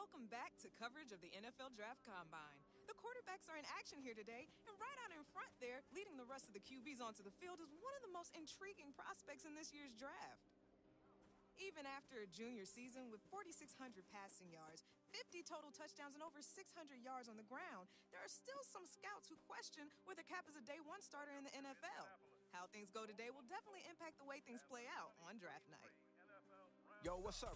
Welcome back to coverage of the NFL Draft Combine. The quarterbacks are in action here today, and right out in front there, leading the rest of the QBs onto the field, is one of the most intriguing prospects in this year's draft. Even after a junior season with 4,600 passing yards, 50 total touchdowns, and over 600 yards on the ground, there are still some scouts who question whether Cap is a day one starter in the NFL. How things go today will definitely impact the way things play out on draft night. Yo, what's up?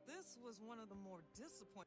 This was one of the more disappointing.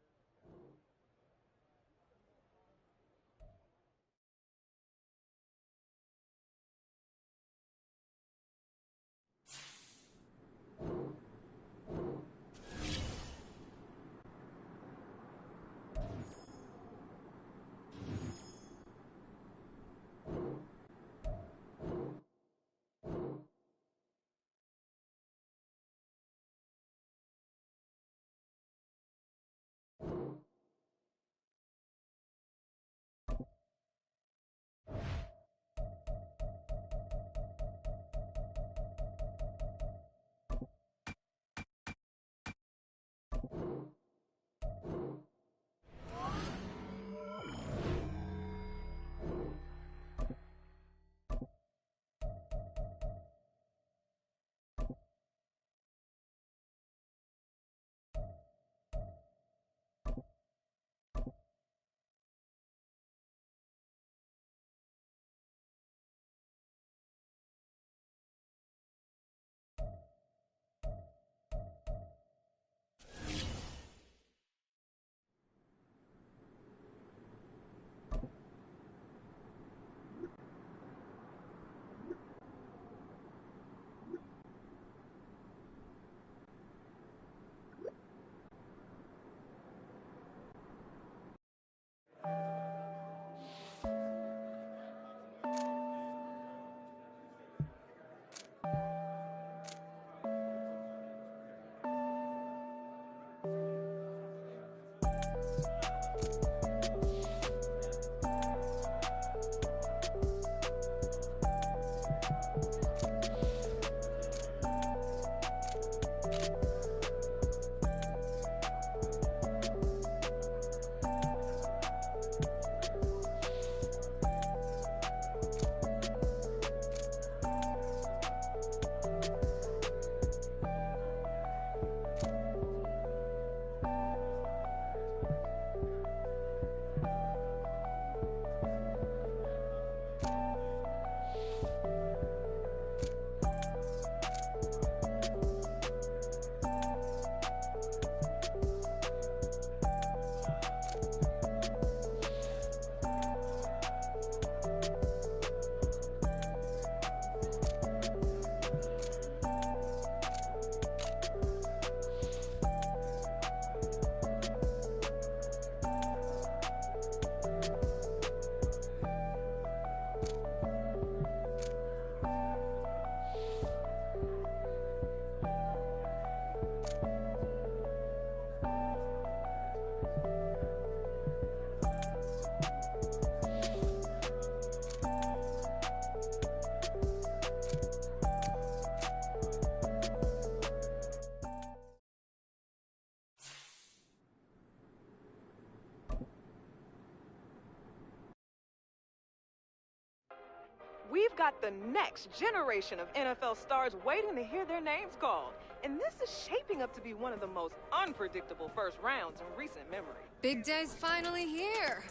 We've got the next generation of NFL stars waiting to hear their names called. And this is shaping up to be one of the most unpredictable first rounds in recent memory. Big day's finally here.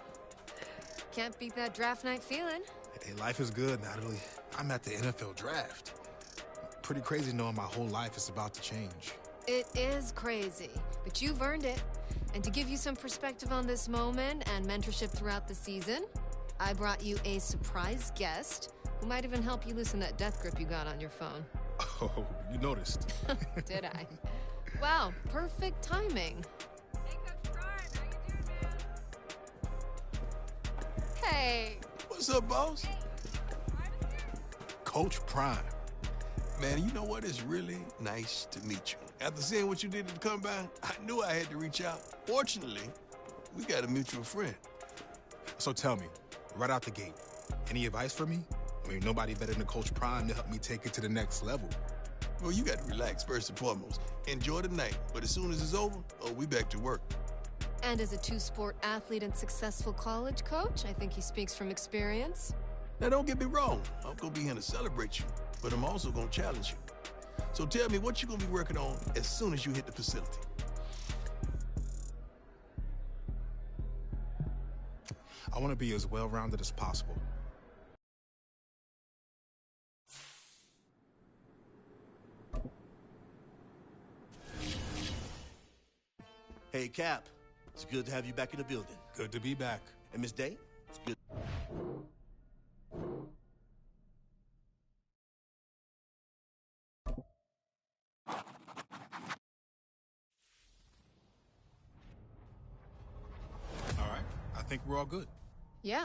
Can't beat that draft night feeling. Hey, life is good, Natalie. I'm at the NFL draft. Pretty crazy knowing my whole life is about to change. It is crazy, but you've earned it. And to give you some perspective on this moment and mentorship throughout the season, I brought you a surprise guest who might even help you loosen that death grip you got on your phone. Oh, you noticed. Did I? Wow, perfect timing. Hey, Coach Prime, how you doing, man? Hey. What's up, boss? Hey, Prime is here. Coach Prime. Man, you know what? It's really nice to meet you. After seeing what you did at the combine, I knew I had to reach out. Fortunately, we got a mutual friend. So tell me, right out the gate, any advice for me? I mean, nobody better than Coach Prime to help me take it to the next level. Well, you got to relax first and foremost. Enjoy the night, but as soon as it's over, we back to work. And as a two-sport athlete and successful college coach, I think he speaks from experience. Now, don't get me wrong. I'm going to be here to celebrate you, but I'm also going to challenge you. So tell me what you're going to be working on as soon as you hit the facility. I want to be as well-rounded as possible. Hey, Cap. It's good to have you back in the building. Good to be back. And Miss Day, it's good. All right, I think we're all good. Yeah.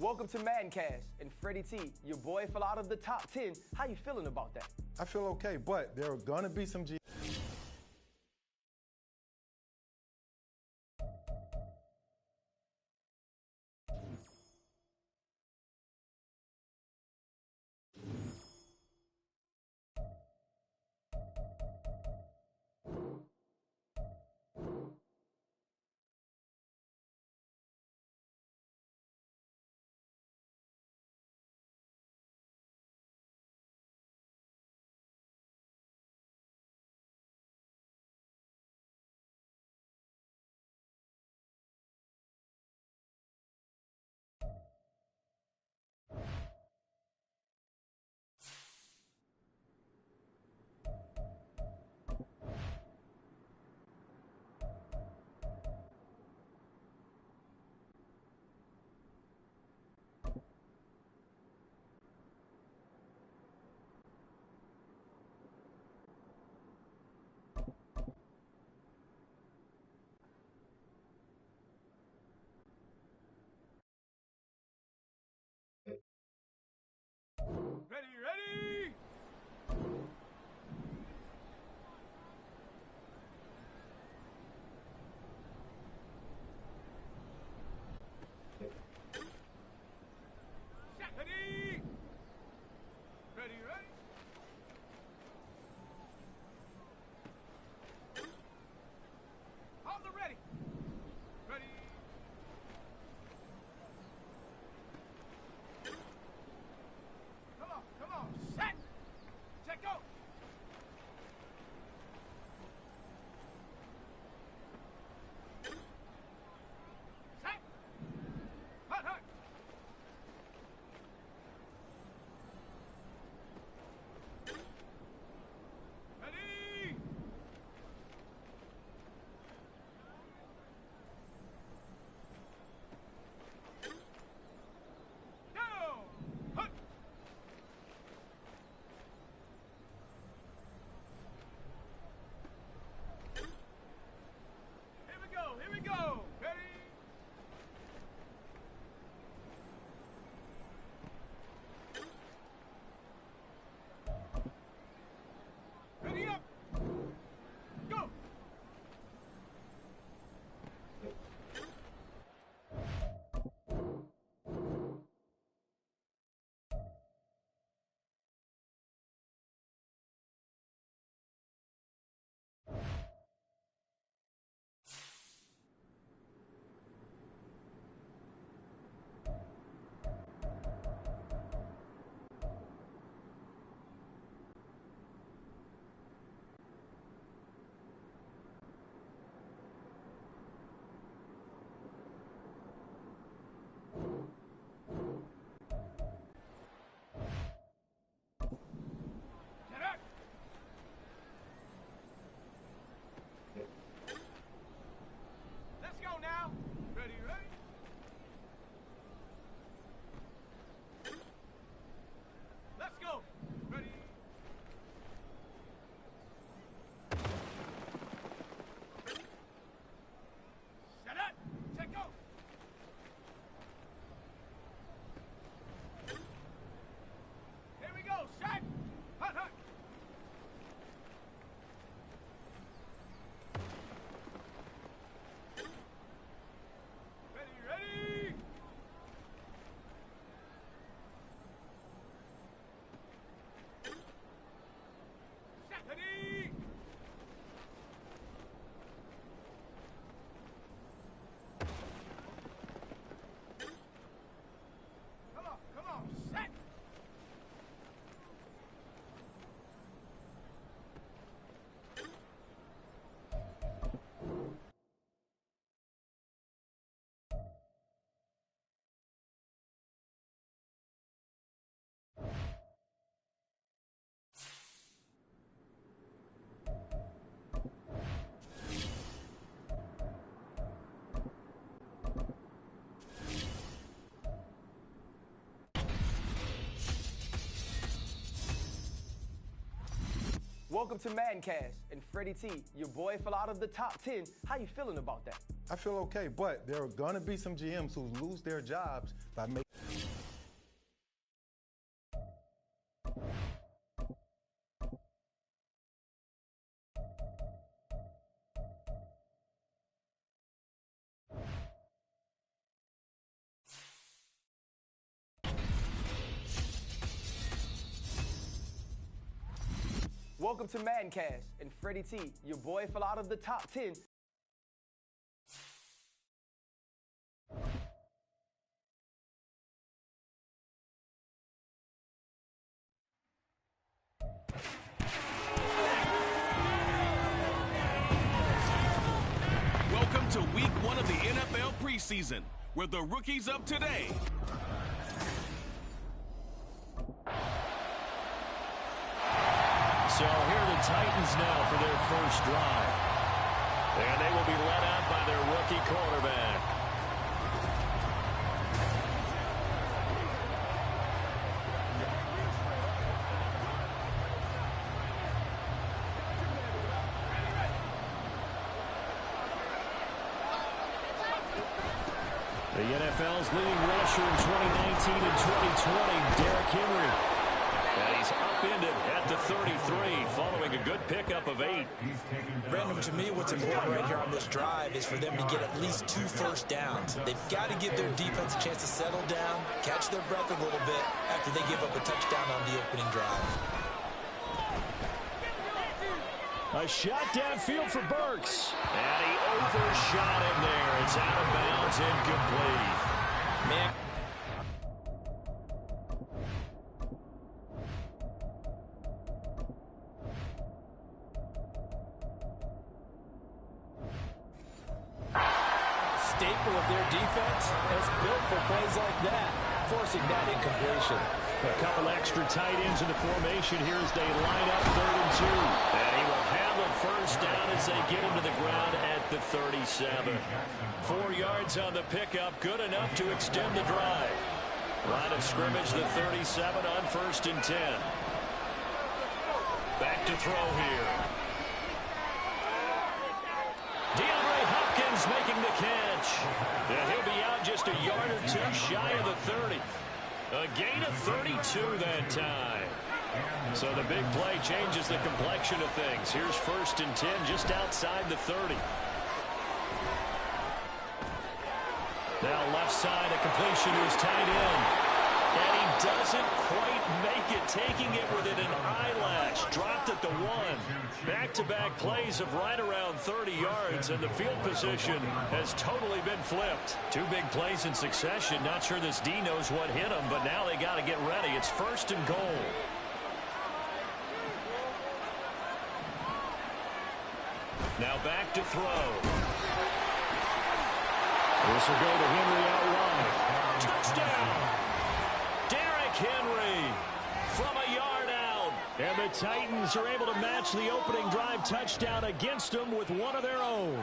Welcome to Madcast, and Freddie T, your boy fell out of the top 10. How you feeling about that? I feel okay, but there are gonna be some Ready! Set. Ready! On the ready! Ready! Come on! Set! Check go! Set! Hut! Ready! Go! Hut! Here we go! Ready? Ready up! Go! Get up! Let's go now! Ready? Let's go! Ready? Set up! Check go! Here we go! Set! Hut! Ready! Set! Ready! Come on! Set! Welcome to Madcast, and Freddie T, your boy fell out of the top 10. How you feeling about that? I feel okay, but there are gonna be some GMs who lose their jobs by making Welcome to Madcash, and Freddie T, your boy fell out of the top 10. Welcome to week 1 of the NFL preseason, where the rookies of today So here are the Titans now for their first drive. And they will be led out by their rookie quarterback. The NFL's leading rusher in 2019 and 2020, Derrick Henry. And he's upended at the 33 following a good pickup of 8. Brandon, to me, what's important right here on this drive is for them to get at least 2 first downs. They've got to give their defense a chance to settle down, catch their breath a little bit after they give up a touchdown on the opening drive. A shot downfield for Burks. And he overshot him there. It's out of bounds, incomplete. Man. Staple of their defense is built for plays like that, forcing that incompletion. A couple extra tight ends in the formation here as they line up 3rd and 2. And he will have a first down as they get him to the ground at the 37. 4 yards on the pickup, good enough to extend the drive. Line of scrimmage, the 37 on 1st and 10. Back to throw here. DeAndre Hopkins making the catch. And he'll be out just a yard or 2 shy of the 30. A gain of 32 that time. So the big play changes the complexion of things. Here's 1st and 10 just outside the 30. Now left side, a completion to his tight end. And he doesn't quite make it, taking it within an eyelash. Dropped at the 1. Back-to-back plays of right around 30 yards, and the field position has totally been flipped. 2 big plays in succession. Not sure this D knows what hit him, but now they got to get ready. It's 1st and goal. Now back to throw. This will go to Henry out wide. Touchdown! Derrick Henry from a yard out. And the Titans are able to match the opening drive touchdown against them with one of their own.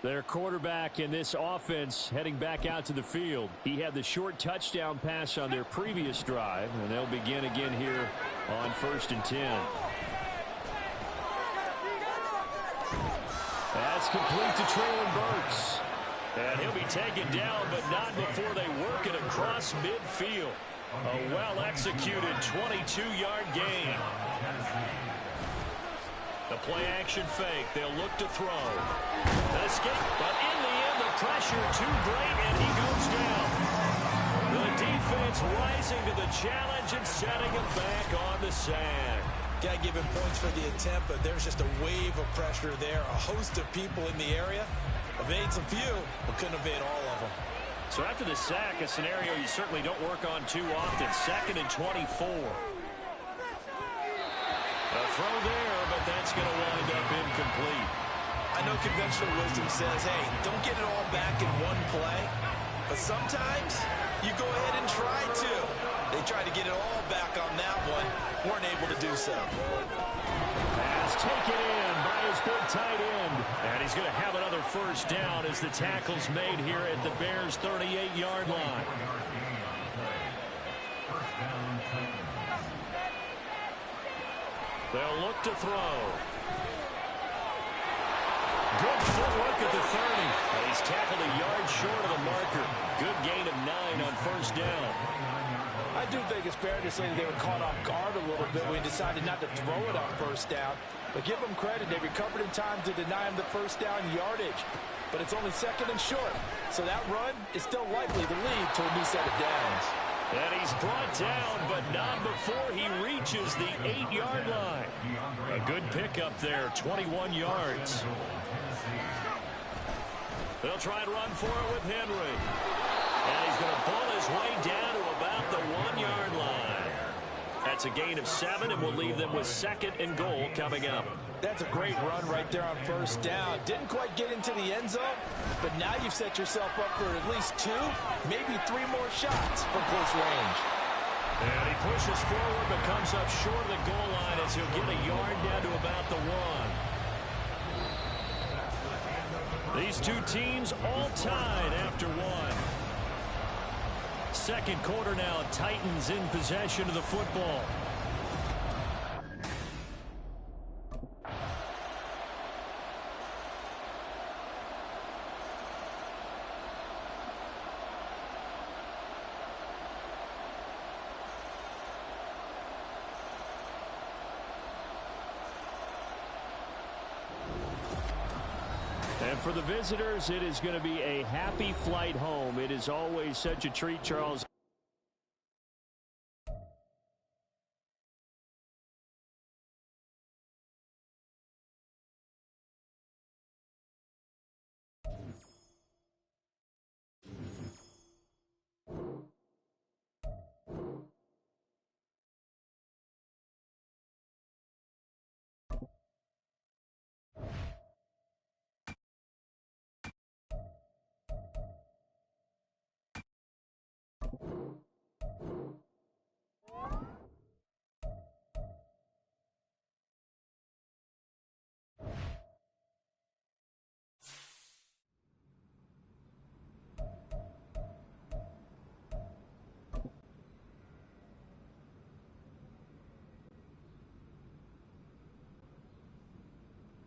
Their quarterback in this offense heading back out to the field. He had the short touchdown pass on their previous drive, and they'll begin again here on 1st and 10. That's complete to Traylon Burks. And he'll be taken down, but not before they work it across midfield. A well-executed 22-yard gain. The play-action fake. They'll look to throw. Escape, but in the end, the pressure too great, and he goes down. The defense rising to the challenge and setting him back on the sack. Got to give him points for the attempt, but there's just a wave of pressure there. A host of people in the area. Evades a few, but couldn't evade all of them. So after the sack, a scenario you certainly don't work on too often. 2nd and 24. A throw there, but that's going to wind up incomplete. I know conventional wisdom says, hey, don't get it all back in one play. But sometimes you go ahead and try to. They tried to get it all back on that one. Weren't able to do so. Pass taken in by his big tight end. And he's going to have another first down as the tackle's made here at the Bears' 38-yard line. They'll look to throw. Good footwork at the 30. And he's tackled a yard short of the marker. Good gain of 9 on 1st down. I do think it's fair to say that they were caught off guard a little bit when he decided not to throw it on 1st down. But give them credit. They recovered in time to deny him the 1st down yardage. but it's only second and short. So that run is still likely to lead to a new set of downs. And he's brought down, but not before he reaches the 8-yard line. A good pickup there, 21 yards. They'll try and run for it with Henry. And he's going to pull his way down to about the 1-yard line. That's a gain of 7, and will leave them with 2nd and goal coming up. That's a great run right there on first down. Didn't quite get into the end zone, but now you've set yourself up for at least 2, maybe 3 more shots from close range. And he pushes forward, but comes up short of the goal line as he'll get a yard down to about the 1. These two teams all tied after 1. Second quarter now, Titans in possession of the football. And for the visitors, it is going to be a happy flight home. It is always such a treat, Charles.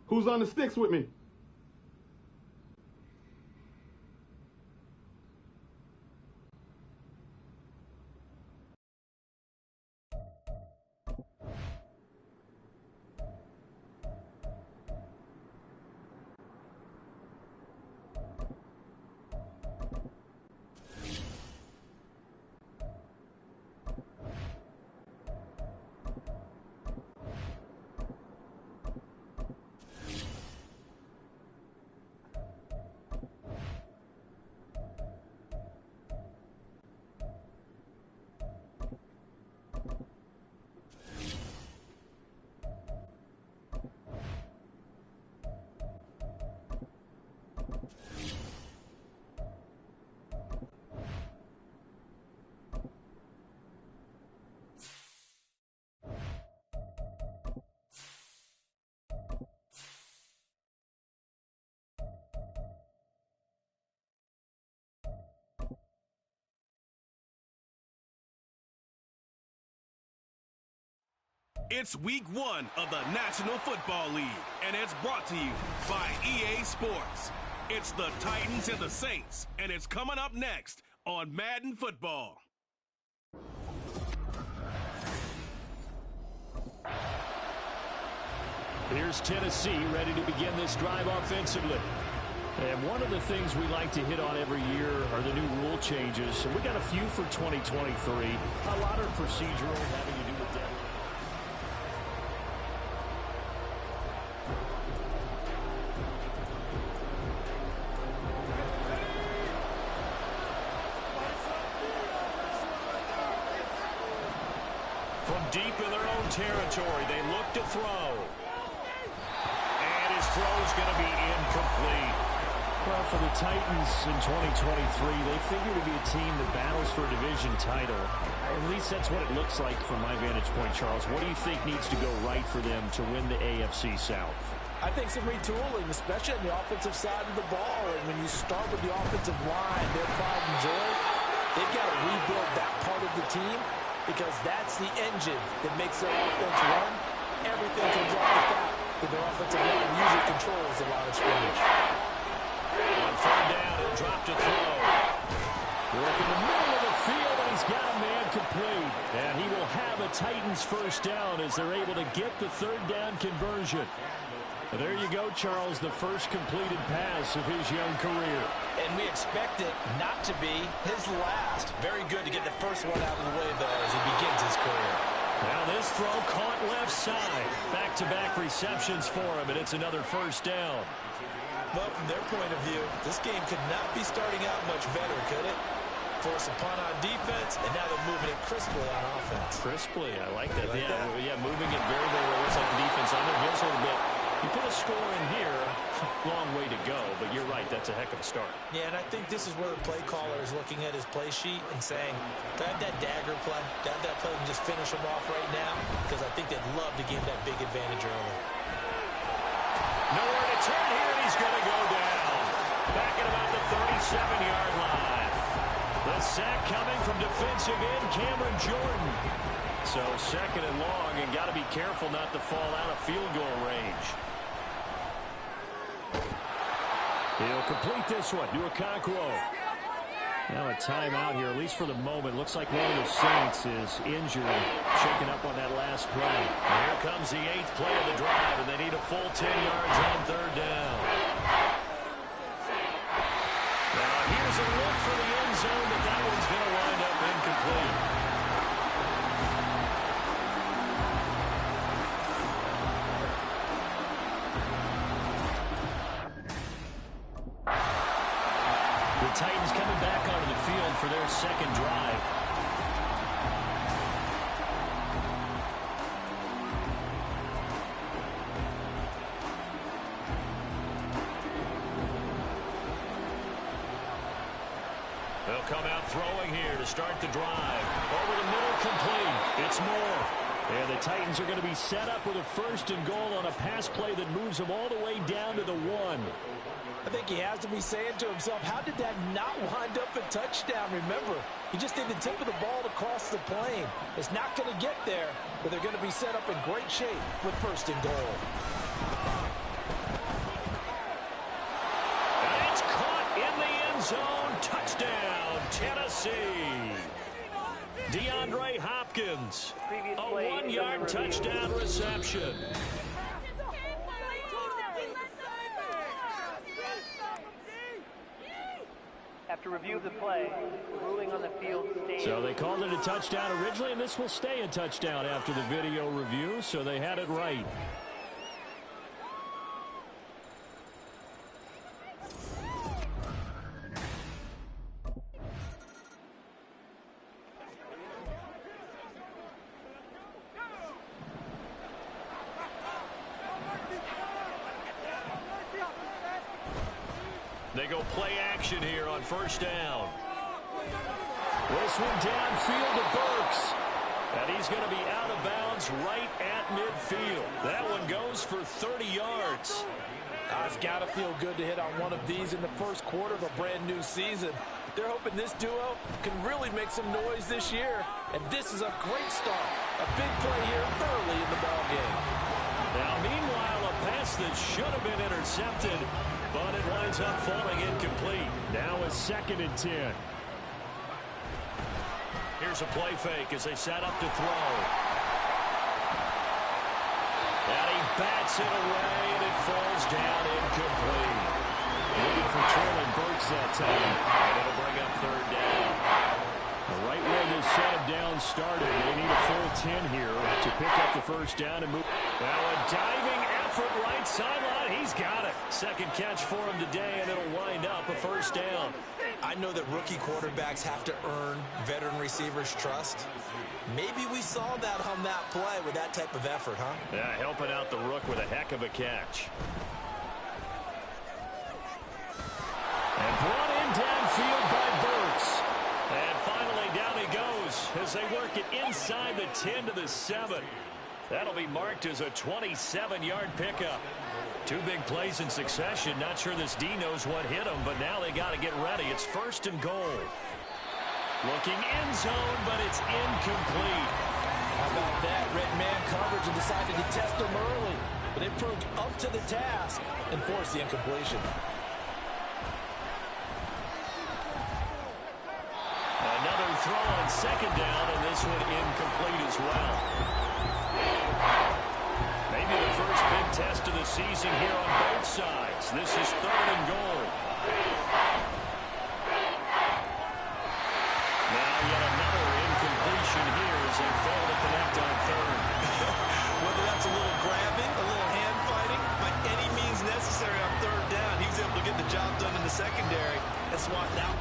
Who's on the sticks with me? It's week 1 of the National Football League, and it's brought to you by EA Sports. It's the Titans and the Saints, and it's coming up next on Madden Football. Here's Tennessee ready to begin this drive offensively. And one of the things we like to hit on every year are the new rule changes. And we got a few for 2023. A lot are procedural, having to do with that. From deep in their own territory, they look to throw. And his throw is going to be incomplete. Well, for the Titans in 2023, they figure to be a team that battles for a division title. At least that's what it looks like from my vantage point, Charles. What do you think needs to go right for them to win the AFC South? I think some retooling, especially on the offensive side of the ball. And when you start with the offensive line, their pride and joy, they've got to rebuild that part of the team because that's the engine that makes their offense run. Everything comes off the bat that their offensive line usually controls the line of scrimmage. On third down, he'll drop to throw. Work in the middle of the field, and he's got a man complete. And he will have a Titans first down as they're able to get the third down conversion. There you go, Charles, the first completed pass of his young career. And we expect it not to be his last. Very good to get the first one out of the way, though, as he begins his career. Now this throw caught left side. Back-to-back receptions for him, and it's another first down. Well, from their point of view, this game could not be starting out much better, could it? Force a punt on defense, and now they're moving it crisply on offense. Crisply, I like that. You like that? Yeah, moving it very, very well. Looks like the defense on their heels a little bit. You put a score in here, long way to go, but you're right, that's a heck of a start. Yeah, and I think this is where the play caller is looking at his play sheet and saying, grab that dagger play, grab that play and just finish him off right now, because I think they'd love to give that big advantage early. Nowhere to turn here, and he's going to go down. Back at about the 37-yard line. The sack coming from defensive end Cameron Jordan. So second and long, and got to be careful not to fall out of field goal range. He'll complete this one. Okonkwo. Now a timeout here, at least for the moment. Looks like one of the Saints is injured, shaking up on that last play. Here comes the 8th play of the drive, and they need a full 10 yards on third down. Now here's a look for the end zone, but that one's going to wind up incomplete. The Titans coming back onto the field for their second drive. They'll come out throwing here to start the drive. Over the middle, complete. It's Moore. And the Titans are going to be set up with a first and goal on a pass play that moves them all the way down to the 1. I think he has to be saying to himself, how did that not wind up a touchdown? Remember, he just did the tip of the ball to cross the plane. It's not going to get there, but they're going to be set up in great shape with first and goal. And it's caught in the end zone. Touchdown, Tennessee. DeAndre Hopkins, a 1-yard touchdown reception. After review of the play, ruling on the field stands. So they called it a touchdown originally, and this will stay a touchdown after the video review, so they had it right. They go play action here on first down. This one downfield to Burks. And he's going to be out of bounds right at midfield. That one goes for 30 yards. It's got to feel good to hit on one of these in the first quarter of a brand new season. They're hoping this duo can really make some noise this year. And this is a great start. A big play here early in the ballgame. Now, meanwhile, a pass that should have been intercepted, but it winds up falling incomplete. Now a 2nd and 10. Here's a play fake as they set up to throw. And he bats it away, and it falls down incomplete. Looking for Traylon Burks that time. And it'll bring up third down. Right where this set of downs started, they need a full 10 here to pick up the first down and move. Now a diving effort right sideline. He's got it. Second catch for him today, and it'll wind up a first down. I know that rookie quarterbacks have to earn veteran receivers' trust. Maybe we saw that on that play with that type of effort, huh? Yeah, helping out the rook with a heck of a catch. And brought in downfield by Burks. And finally down he goes as they work it inside the 10 to the 7. That'll be marked as a 27-yard pickup. 2 big plays in succession. Not sure this D knows what hit him, but now they got to get ready. It's first and goal. Looking end zone, but it's incomplete. How about that? Red man coverage and decided to test him early. But it proved up to the task and forced the incompletion. Another throw on second down, and this one incomplete as well. Maybe the first big test of the season here on both sides. This is 3rd and goal. Now yet another incompletion here as they fail to connect on 3rd. Whether that's a little grabbing, a little hand fighting, by any means necessary on 3rd down, he was able to get the job done in the secondary and swat out.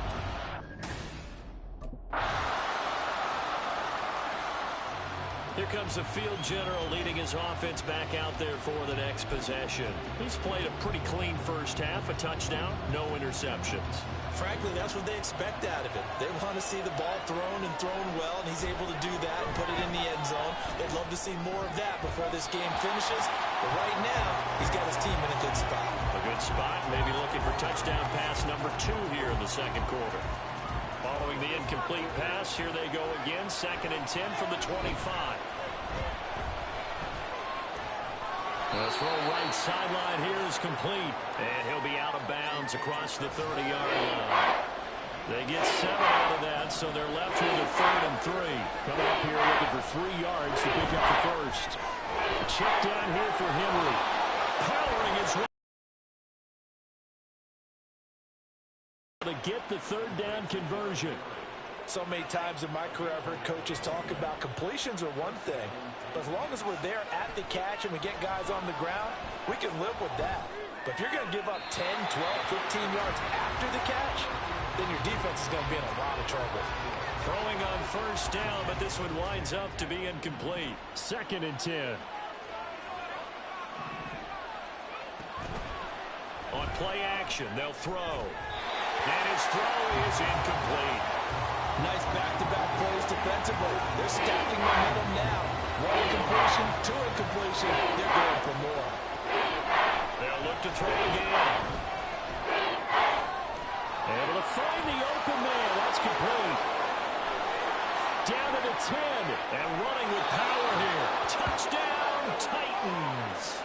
Here comes the field general leading his offense back out there for the next possession. He's played a pretty clean first half, a touchdown, no interceptions. Frankly, that's what they expect out of it. They want to see the ball thrown and thrown well, and he's able to do that and put it in the end zone. They'd love to see more of that before this game finishes. But right now, he's got his team in a good spot. A good spot, maybe looking for touchdown pass number 2 here in the second quarter. Following the incomplete pass, here they go again, 2nd and 10 from the 25. The throw right sideline here is complete, and he'll be out of bounds across the 30-yard line. They get 7 out of that, so they're left with a 3rd and 3. Coming up here looking for 3 yards to pick up the first. A check down here for Henry. Powering his way to get the 3rd down conversion. So many times in my career I've heard coaches talk about completions are one thing, but as long as we're there at the catch and we get guys on the ground, we can live with that. But if you're going to give up 10, 12, 15 yards after the catch, then your defense is going to be in a lot of trouble. Throwing on 1st down, but this one winds up to be incomplete. 2nd and 10. On play action, they'll throw. And his throw is incomplete. Nice back-to-back plays defensively. They're stacking momentum now. 1 incompletion, 2 incompletion. They're going for more. They'll look to throw again. Able to find the open man. That's complete. Down to the 10. And running with power here. Touchdown, Titans.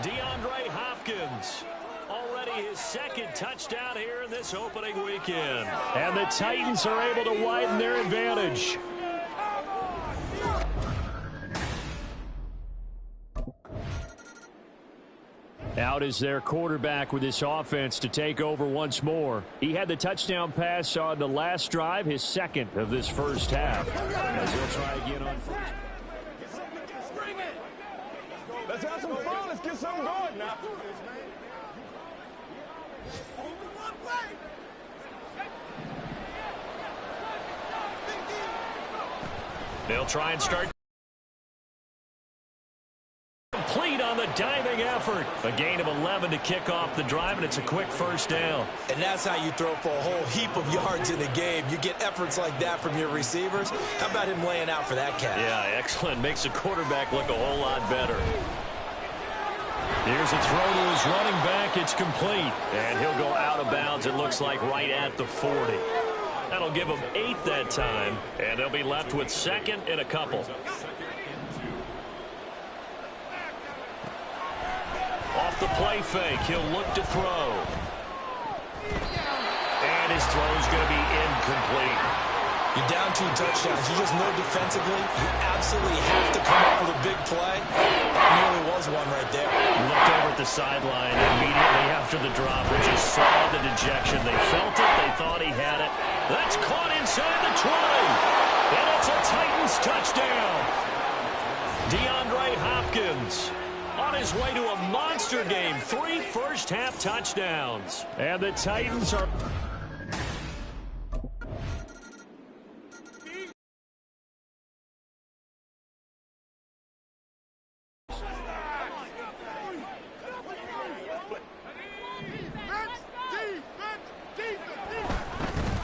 DeAndre Hopkins. Already his 2nd touchdown here in this opening weekend. And the Titans are able to widen their advantage. Out is their quarterback with this offense to take over once more. He had the touchdown pass on the last drive, his 2nd of this first half. As he'll try again on 1st. Bring it! Let's have some fun. Let's get something going now. They'll try and start complete on the diving effort. A gain of 11 to kick off the drive, and it's a quick 1st down. And that's how you throw for a whole heap of yards in a game. You get efforts like that from your receivers. How about him laying out for that catch? Yeah, excellent. Makes the quarterback look a whole lot better. Here's a throw to his running back. It's complete. And he'll go out of bounds, it looks like, right at the 40. That'll give them 8 that time, and they'll be left with 2nd and a couple. Off the play fake, he'll look to throw. And his throw's going to be incomplete. You're down 2 touchdowns. You just know defensively you absolutely have to come up with a big play. That nearly was one right there. Looked over at the sideline immediately after the drop and just saw the dejection. They felt it. They thought he had it. That's caught inside the 20. And it's a Titans touchdown. DeAndre Hopkins on his way to a monster game. 3 first-half touchdowns. And the Titans are...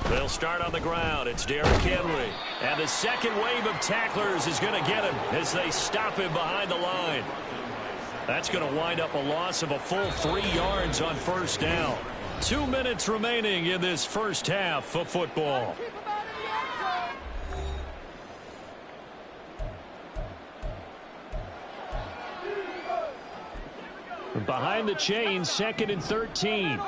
They'll start on the ground. It's Derrick Henry. And the second wave of tacklers is going to get him as they stop him behind the line. That's going to wind up a loss of a full 3 yards on 1st down. 2 minutes remaining in this first half of football. Behind the chains, 2nd and 13.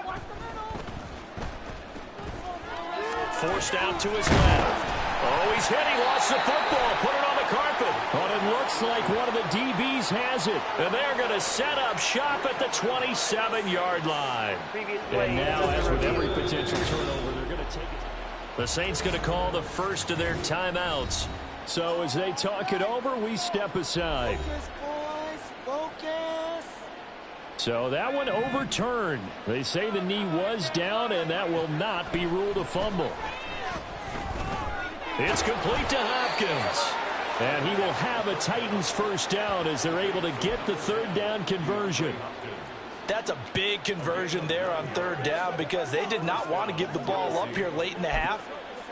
Forced out to his left. Oh, he's hit. He lost the football. Put it on the carpet. But it looks like one of the DBs has it. And they're going to set up shop at the 27-yard line. And now, as with every potential turnover, they're going to take it. The Saints going to call the first of their timeouts. So as they talk it over, we step aside. Focus, boys. Focus. So that one overturned. They say the knee was down, and that will not be ruled a fumble. It's complete to Hopkins. And he will have a Titans first down as they're able to get the third down conversion. That's a big conversion there on third down because they did not want to give the ball up here late in the half.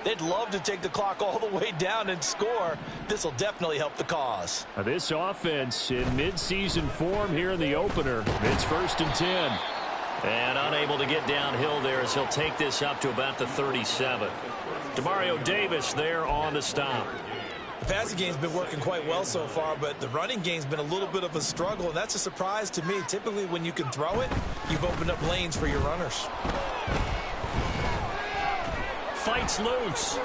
They'd love to take the clock all the way down and score. This will definitely help the cause. This offense in midseason form here in the opener. It's 1st and 10. And unable to get downhill there as he'll take this up to about the 37. Demario Davis there on the stop. The passing game's been working quite well so far, but the running game's been a little bit of a struggle, and that's a surprise to me. Typically, when you can throw it, you've opened up lanes for your runners. Fights loose.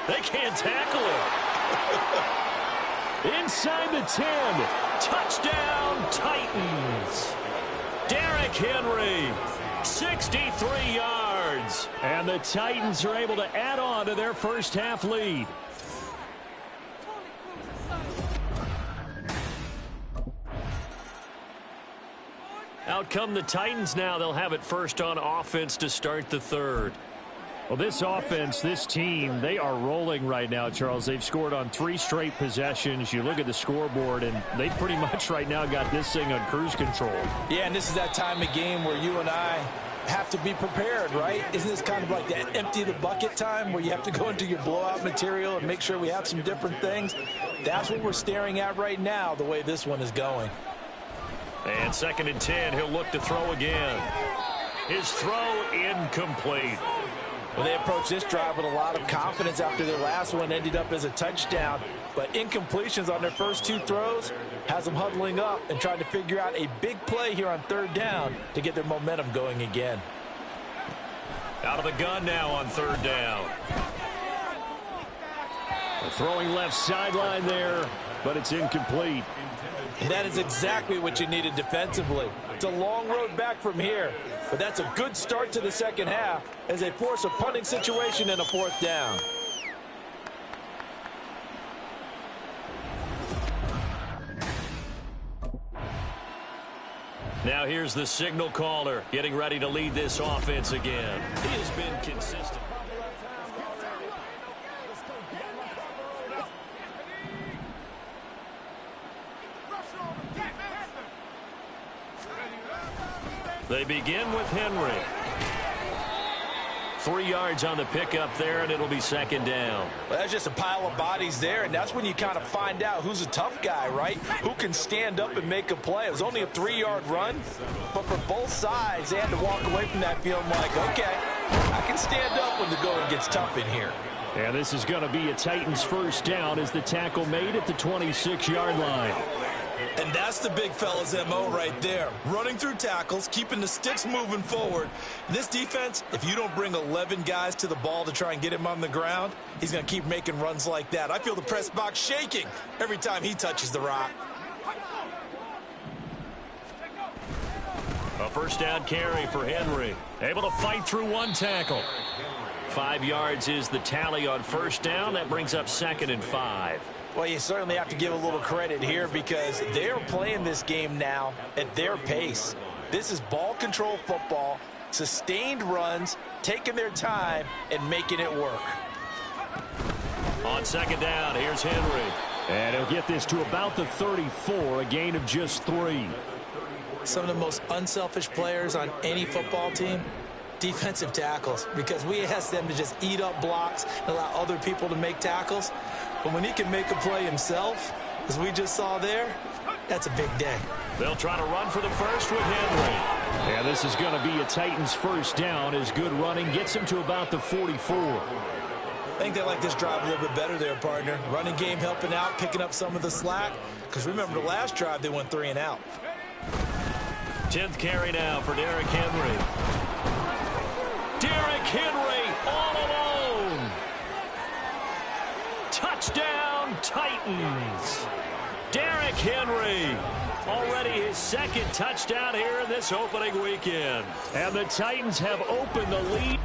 They can't tackle it. Inside the 10. Touchdown, Titans. Derrick Henry, 63 yards. And the Titans are able to add on to their first half lead. Out come the Titans now. They'll have it first on offense to start the third. Well, this offense, this team, they are rolling right now, Charles. They've scored on 3 straight possessions. You look at the scoreboard, and they pretty much right now got this thing on cruise control. Yeah, and this is that time of game where you and I have to be prepared, right? Isn't this kind of like that empty the bucket time where you have to go into your blowout material and make sure we have some different things? That's what we're staring at right now, the way this one is going. And 2nd and 10, he'll look to throw again. His throw incomplete. Well, they approached this drive with a lot of confidence after their last one ended up as a touchdown. But incompletions on their first 2 throws has them huddling up and trying to figure out a big play here on third down to get their momentum going again. Out of the gun now on third down. Throwing left sideline there, but it's incomplete. And that is exactly what you needed defensively. It's a long road back from here, but that's a good start to the second half as they force a punting situation and a 4th down. Now here's the signal caller getting ready to lead this offense again. He has been consistent. They begin with Henry. 3 yards on the pickup there, and it'll be 2nd down. Well, that's just a pile of bodies there, and that's when you kind of find out who's a tough guy, right? Who can stand up and make a play. It was only a 3-yard run, but for both sides, they had to walk away from that feeling like, okay, I can stand up when the going gets tough in here. And this is going to be a Titans first down as the tackle made at the 26-yard line. And that's the big fella's MO right there. Running through tackles, keeping the sticks moving forward. This defense, if you don't bring 11 guys to the ball to try and get him on the ground, he's going to keep making runs like that. I feel the press box shaking every time he touches the rock. A first down carry for Henry. Able to fight through 1 tackle. 5 yards is the tally on first down. That brings up 2nd and 5. Well, you certainly have to give a little credit here because they're playing this game now at their pace. This is ball control football, sustained runs, taking their time, and making it work. On 2nd down, here's Henry. And he'll get this to about the 34, a gain of just 3. Some of the most unselfish players on any football team, defensive tackles, because we ask them to just eat up blocks and allow other people to make tackles. But when he can make a play himself, as we just saw there, that's a big day. They'll try to run for the first with Henry. And this is going to be a Titans first down as good running gets him to about the 44. I think they like this drive a little bit better there, partner. Running game helping out, picking up some of the slack. Because remember the last drive, they went 3 and out. 10th carry now for Derrick Henry. Derrick Henry all alone. Touchdown, Titans. Derrick Henry. Already his second touchdown here in this opening weekend. And the Titans have opened the lead.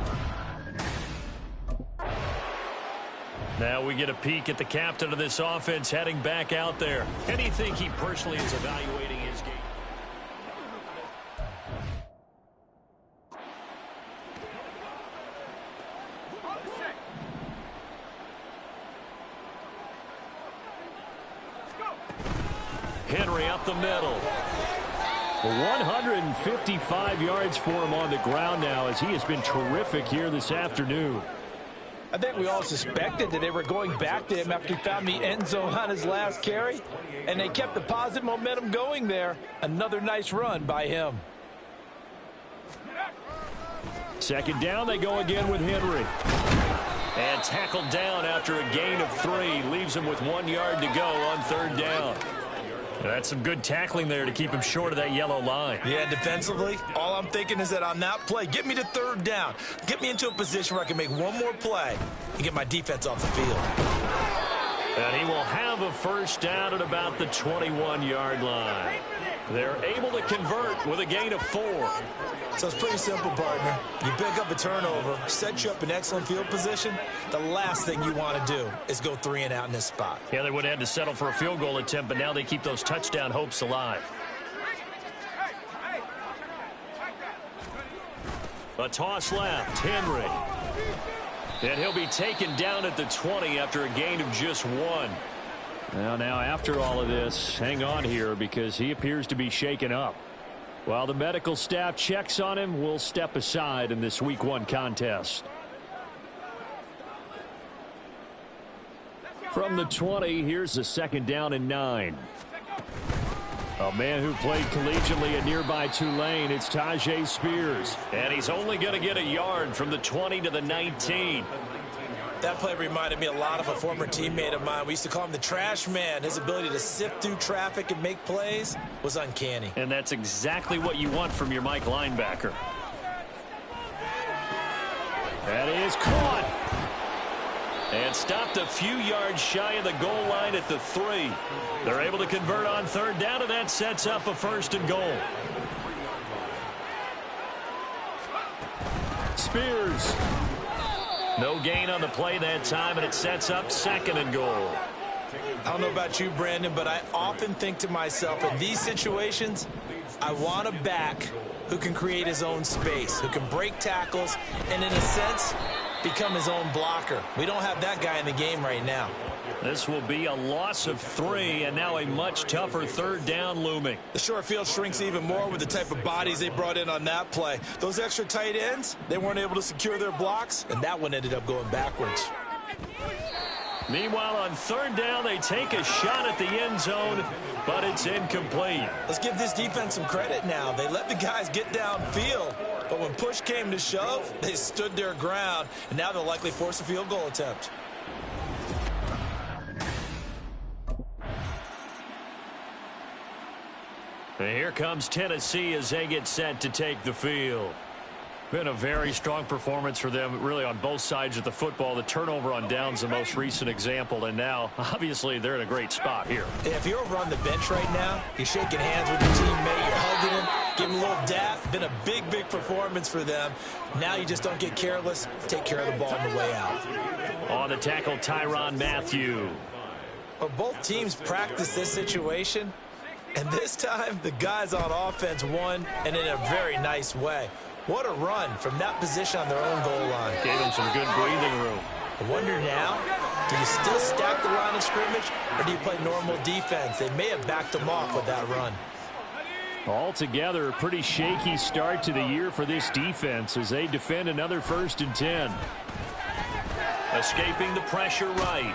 Now we get a peek at the captain of this offense heading back out there. And you think he personally is evaluating his game? Henry up the middle. 155 yards for him on the ground now as he has been terrific here this afternoon. I think we all suspected that they were going back to him after he found the end zone on his last carry, and they kept the positive momentum going there. Another nice run by him. Second down, they go again with Henry. And tackled down after a gain of 3. Leaves him with 1 yard to go on third down. That's some good tackling there to keep him short of that yellow line. Yeah, defensively, all I'm thinking is that on that play, get me to third down. Get me into a position where I can make one more play and get my defense off the field. And he will have a first down at about the 21-yard line. They're able to convert with a gain of 4. So it's pretty simple, partner. You pick up a turnover, set you up in excellent field position. The last thing you want to do is go 3 and out in this spot. Yeah, they would have had to settle for a field goal attempt, but now they keep those touchdown hopes alive. A toss left, Henry. And he'll be taken down at the 20 after a gain of just 1. Now after all of this, hang on here because he appears to be shaken up. While the medical staff checks on him, we'll step aside in this Week 1 contest. From the 20, here's a second down and 9. A man who played collegiately at nearby Tulane, it's Tyjae Spears. And he's only going to get a yard from the 20 to the 19. That play reminded me a lot of a former teammate of mine. We used to call him the trash man. His ability to sift through traffic and make plays was uncanny. And that's exactly what you want from your Mike linebacker. That is caught. And stopped a few yards shy of the goal line at the 3. They're able to convert on third down, and that sets up a first and goal. Spears. No gain on the play that time, and it sets up second and goal. I don't know about you, Brandon, but I often think to myself, in these situations, I want a back who can create his own space, who can break tackles, and in a sense, become his own blocker. We don't have that guy in the game right now. This will be a loss of 3, and now a much tougher third down looming. The short field shrinks even more with the type of bodies they brought in on that play. Those extra tight ends, they weren't able to secure their blocks, and that one ended up going backwards. Meanwhile, on third down, they take a shot at the end zone, but it's incomplete. Let's give this defense some credit now. They let the guys get downfield, but when push came to shove, they stood their ground, and now they'll likely force a field goal attempt. And here comes Tennessee as they get set to take the field. Been a very strong performance for them, really, on both sides of the football. The turnover on downs, the most recent example, and now, obviously, they're in a great spot here. If you're over on the bench right now, you're shaking hands with your teammate, you're hugging him, giving him a little dap. Been a big, big performance for them. Now you just don't get careless. Take care of the ball on the way out. On the tackle, Tyrann Mathieu. Well, both teams practice this situation, and this time, the guys on offense won, and in a very nice way. What a run from that position on their own goal line. Gave them some good breathing room. I wonder now, do you still stack the line of scrimmage, or do you play normal defense? They may have backed them off with that run. Altogether, a pretty shaky start to the year for this defense as they defend another 1st and 10. Escaping the pressure right.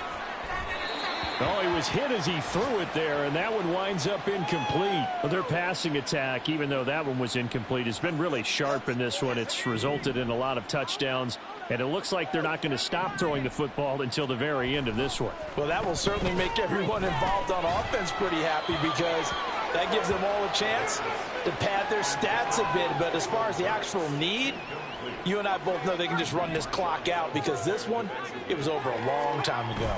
Oh, he was hit as he threw it there, and that one winds up incomplete. Well, their passing attack, even though that one was incomplete, has been really sharp in this one. It's resulted in a lot of touchdowns, and it looks like they're not going to stop throwing the football until the very end of this one. Well, that will certainly make everyone involved on offense pretty happy because that gives them all a chance to pad their stats a bit. But as far as the actual need, you and I both know they can just run this clock out because this one, it was over a long time ago.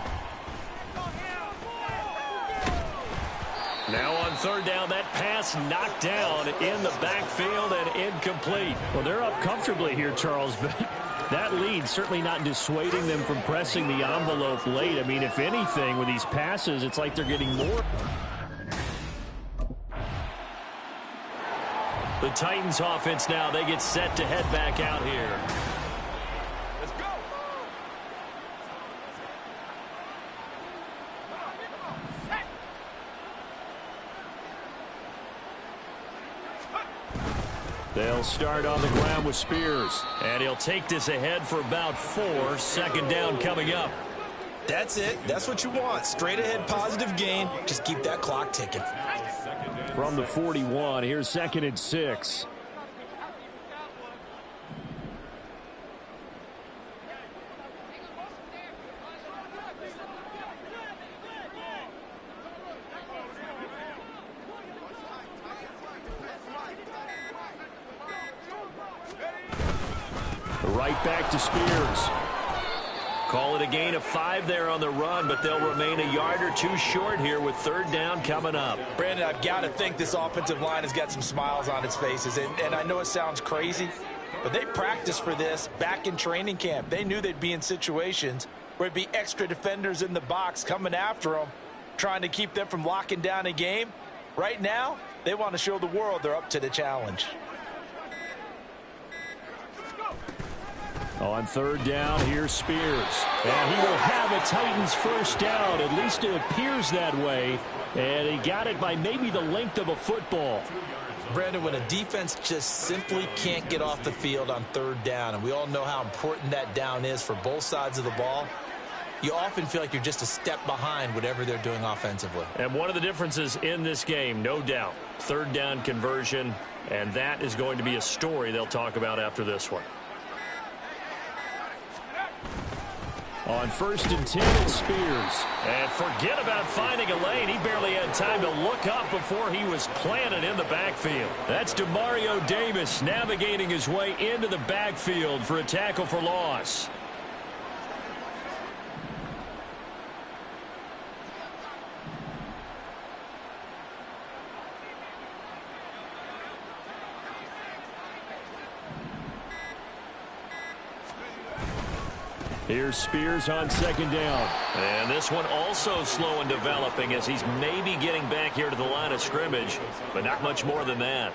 Now on third down, that pass knocked down in the backfield and incomplete. Well, they're up comfortably here, Charles, but that lead certainly not dissuading them from pressing the envelope late. I mean, if anything, with these passes, it's like they're getting more. The Titans offense now, they get set to head back out here. Let's go. They'll start on the ground with Spears. And he'll take this ahead for about 4. Second down coming up. That's it. That's what you want. Straight ahead positive gain. Just keep that clock ticking. From the 41, here's 2nd and 6. Right back to Spears. Call it a gain of 5 there on the run, but they'll remain a yard or 2 short here with third down coming up. Brandon, I've got to think this offensive line has got some smiles on its faces. And I know it sounds crazy, but they practiced for this back in training camp. They knew they'd be in situations where it'd be extra defenders in the box coming after them, trying to keep them from locking down a game. Right now, they want to show the world they're up to the challenge. On third down, here's Spears. And he will have a Titans first down. At least it appears that way. And he got it by maybe the length of a football. Brandon, when a defense just simply can't get off the field on third down, and we all know how important that down is for both sides of the ball, you often feel like you're just a step behind whatever they're doing offensively. And one of the differences in this game, no doubt, third down conversion, and that is going to be a story they'll talk about after this one. On 1st and 10, it's Spears. And forget about finding a lane. He barely had time to look up before he was planted in the backfield. That's Demario Davis navigating his way into the backfield for a tackle for loss. Here's Spears on 2nd down. And this one also slow in developing as he's maybe getting back here to the line of scrimmage, but not much more than that.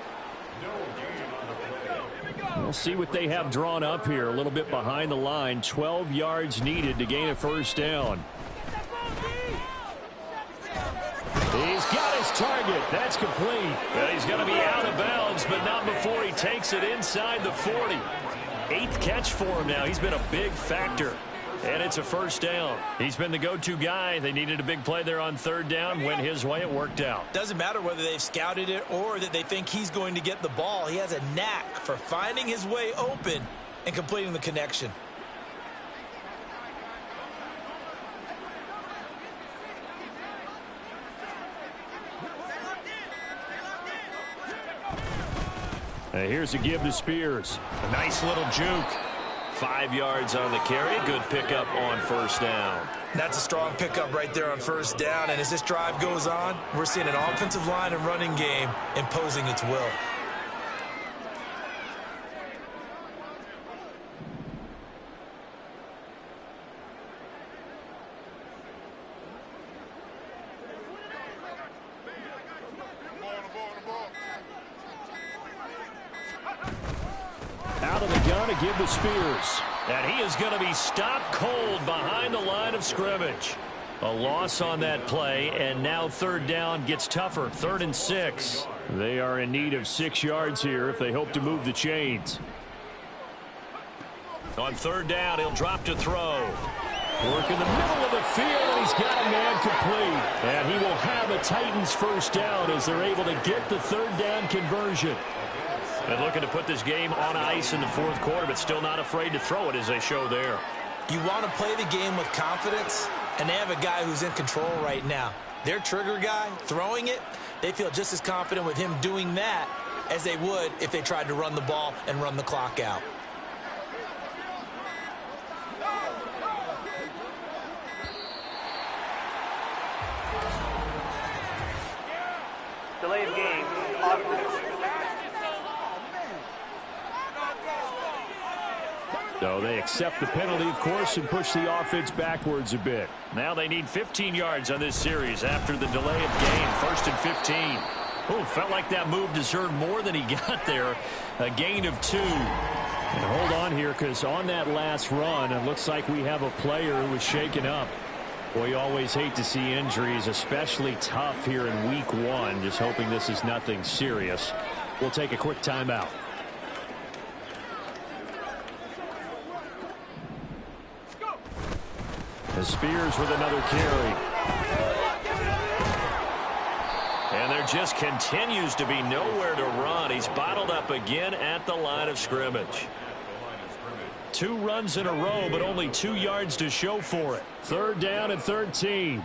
We'll see what they have drawn up here. A little bit behind the line. 12 yards needed to gain a first down. He's got his target. That's complete. Well, he's going to be out of bounds, but not before he takes it inside the 40. 8th catch for him now. He's been a big factor. And it's a first down. He's been the go-to guy. They needed a big play there on third down. Went his way. It worked out. Doesn't matter whether they've scouted it or that they think he's going to get the ball. He has a knack for finding his way open and completing the connection. Here's a give to Spears. A nice little juke. 5 yards on the carry. Good pickup on first down. That's a strong pickup right there on first down. And as this drive goes on, we're seeing an offensive line and running game imposing its will. Out of the gun to give to Spears. And he is going to be stopped cold behind the line of scrimmage. A loss on that play, and now third down gets tougher. 3rd and 6. They are in need of 6 yards here if they hope to move the chains. On third down, he'll drop to throw. Work in the middle of the field, and he's got a man complete. And he will have a Titans first down as they're able to get the third down conversion. And looking to put this game on ice in the 4th quarter, but still not afraid to throw it as they show there. You want to play the game with confidence, and they have a guy who's in control right now. Their trigger guy, throwing it, they feel just as confident with him doing that as they would if they tried to run the ball and run the clock out. delay of game offense. So they accept the penalty, of course, and push the offense backwards a bit. Now they need 15 yards on this series after the delay of game. 1st and 15. Oh, felt like that move deserved more than he got there. A gain of 2. And hold on here, because on that last run, it looks like we have a player who was shaken up. Boy, you always hate to see injuries, especially tough here in week 1. Just hoping this is nothing serious. We'll take a quick timeout. Spears with another carry. And there just continues to be nowhere to run. He's bottled up again at the line of scrimmage. 2 runs in a row, but only 2 yards to show for it. 3rd down and 13.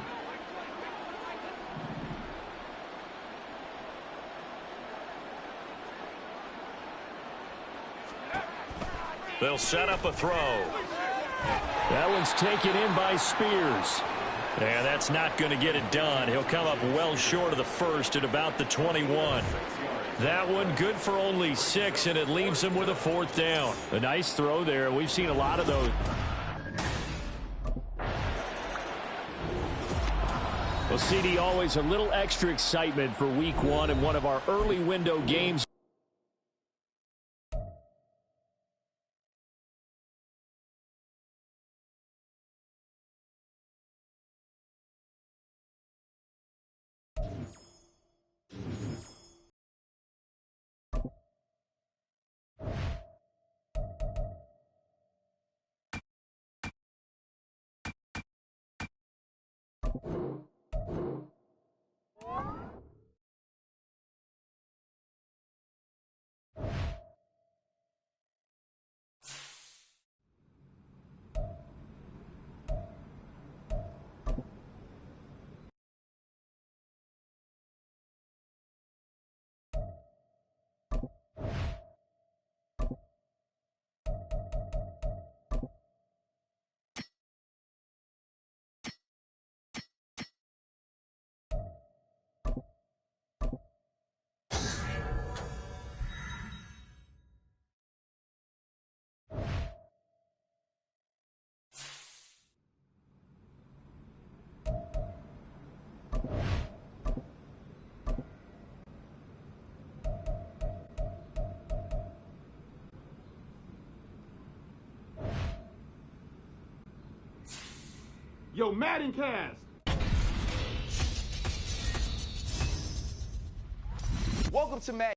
They'll set up a throw. That one's taken in by Spears. And that's not going to get it done. He'll come up well short of the first at about the 21. That one good for only 6, and it leaves him with a 4th down. A nice throw there. We've seen a lot of those. Well, CD, always a little extra excitement for week 1 and one of our early window games. Yo, Madden Cast. Welcome to Madden.